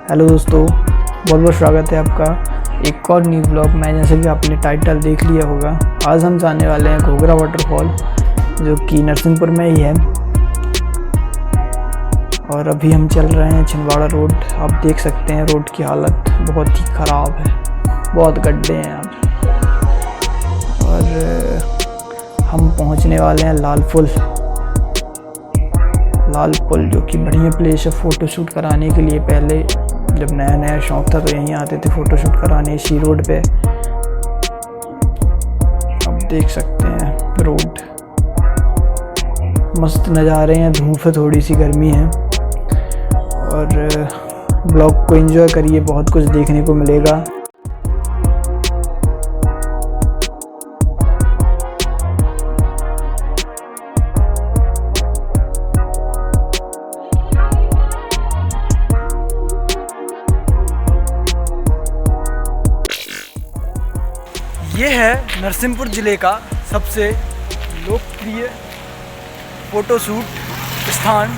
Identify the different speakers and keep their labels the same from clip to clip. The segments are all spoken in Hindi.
Speaker 1: हेलो दोस्तों, बहुत बहुत स्वागत है आपका एक और न्यू ब्लॉग में। जैसे कि आपने टाइटल देख लिया होगा, आज हम जाने वाले हैं घोघरा वाटरफॉल, जो कि नरसिंहपुर में ही है। और अभी हम चल रहे हैं छिंदवाड़ा रोड। आप देख सकते हैं रोड की हालत बहुत ही ख़राब है, बहुत गड्ढे हैं यहाँ। और हम पहुँचने वाले हैं लाल पुल, जो कि बढ़िया प्लेस है फ़ोटोशूट कराने के लिए। पहले जब नया नया शौक़ था तो यहीं आते थे फ़ोटोशूट कराने इसी रोड पे। अब देख सकते हैं रोड, मस्त नज़ारे हैं। धूप है, थोड़ी सी गर्मी है। और ब्लॉग को एंजॉय करिए, बहुत कुछ देखने को मिलेगा। ये है नरसिंहपुर ज़िले का सबसे लोकप्रिय फ़ोटोशूट स्थान,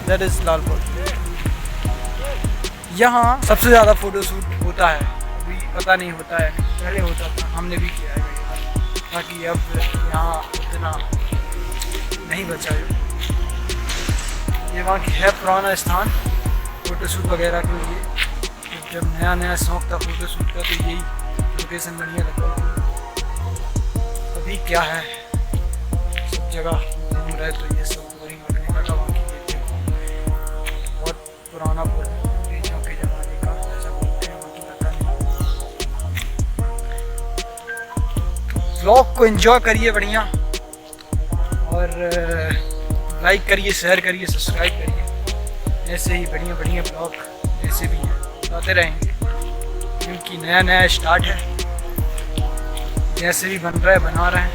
Speaker 1: दैट इज़ लाल पुल। यहाँ सबसे ज़्यादा फ़ोटोशूट होता है। अभी पता नहीं होता है, पहले होता था, हमने भी किया है, बाकी अब यहाँ उतना नहीं बचा है। ये वहाँ की है पुराना स्थान फ़ोटोशूट वगैरह के लिए। जब नया नया शौक़ था फ़ोटोशूट का तो यही लोकेशन बढ़िया लगता है। अभी क्या है, सब जगह घूम रहे तो ये सब वही लगने लगा। बाकी बहुत पुराना पुल अंग्रेजों के ज़माने का, ऐसा बोलते हैं, बाकी पता नहीं। ब्लॉग को एंजॉय करिए बढ़िया, और लाइक करिए, शेयर करिए, सब्सक्राइब करिए। ऐसे ही बढ़िया बढ़िया ब्लॉग ऐसे भी हैं आते रहेंगे, क्योंकि नया नया स्टार्ट है। जैसे भी बन रहा है बना रहे हैं।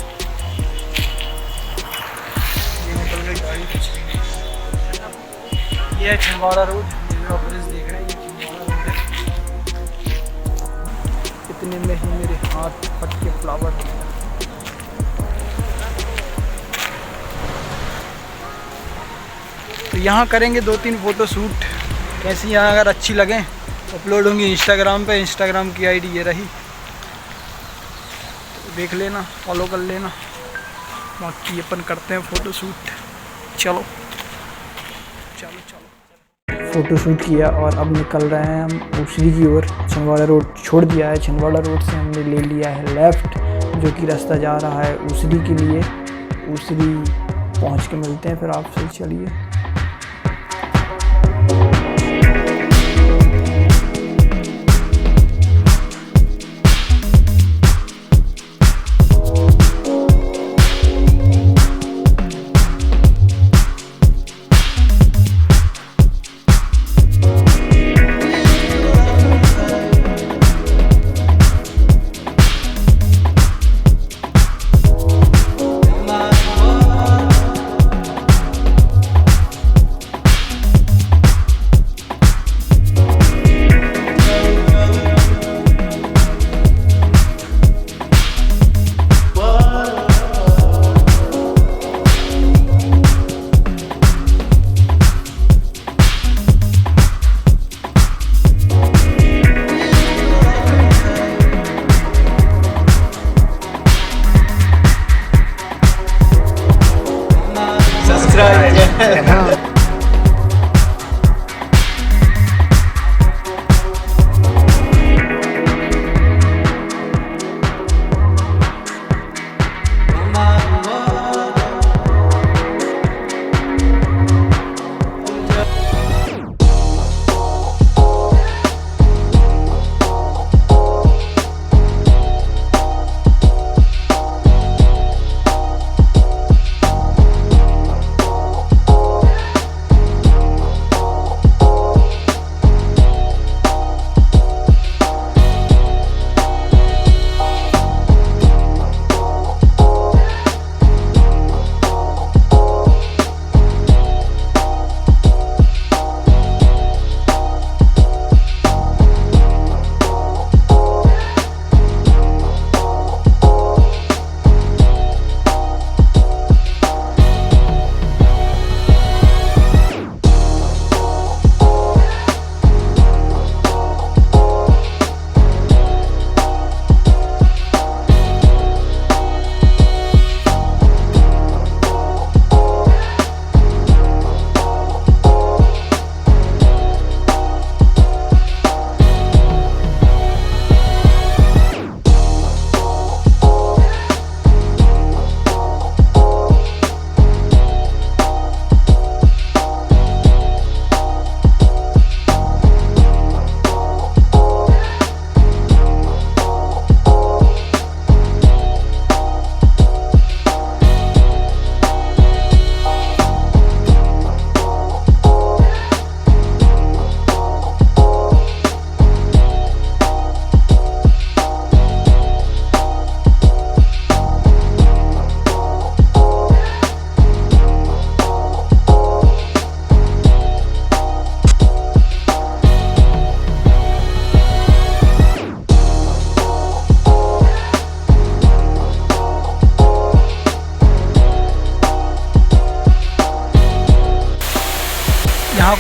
Speaker 1: ये निकल गई गाड़ी, कुछ भी नहीं। ये है छिंदवाड़ा रोड, जो आप देख रहे हैं, ये छिंदवाड़ा रोड है। इतने में ही मेरे हाथ फट के फ्लावर हो गए। तो यहाँ करेंगे 2-3 फ़ोटो शूट। कैसी यहाँ अगर अच्छी लगें अपलोड होंगी इंस्टाग्राम पे। इंस्टाग्राम की आईडी ये रही, देख लेना, फॉलो कर लेना। बाकी अपन करते हैं फ़ोटोशूट। चलो फ़ोटोशूट किया और अब निकल रहे हैं हम उसरी की ओर। छिंदवाड़ा रोड छोड़ दिया है। छिंदवाड़ा रोड से हमने ले लिया है लेफ़्ट, जो कि रास्ता जा रहा है उसरी के लिए। उसरी पहुंच के मिलते हैं फिर आपसे। चलिए।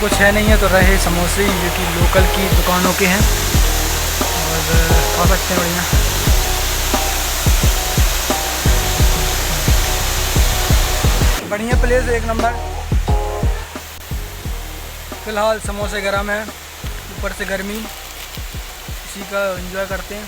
Speaker 1: कुछ है नहीं है तो रहे समोसे जो कि लोकल की दुकानों के हैं और खा सकते हैं बढ़िया। बढ़िया प्लेस, एक नंबर। फ़िलहाल समोसे गरम है, ऊपर से गर्मी, इसी का एंजॉय करते हैं।